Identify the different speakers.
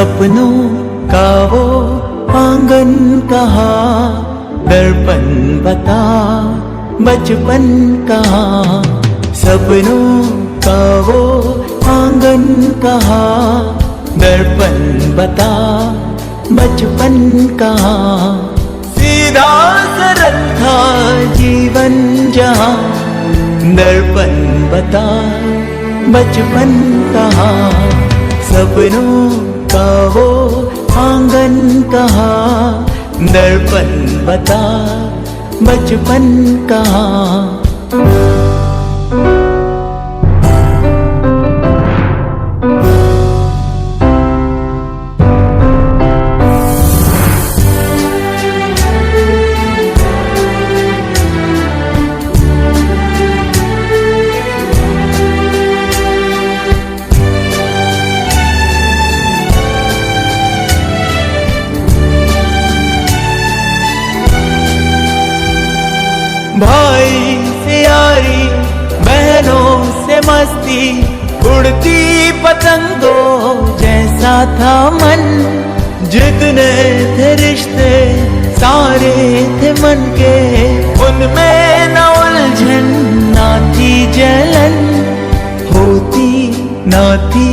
Speaker 1: सपनों का वो आंगन कहाँ, दर्पण बता बचपन कहाँ। सपनों का वो आंगन कहाँ, दर्पण बता बचपन कहाँ। सीधा सरल था जीवन जहाँ, दर्पण बता बचपन कहाँ। सपनों का वो आंगन कहाँ, दर्पण बता बचपन कहाँ। भाई से यारी, बहनों से मस्ती, उड़ती पतंगों जैसा था मन। जितने थे रिश्ते सारे थे मन के, उनमें न उलझन ना थी जलन, होती ना थी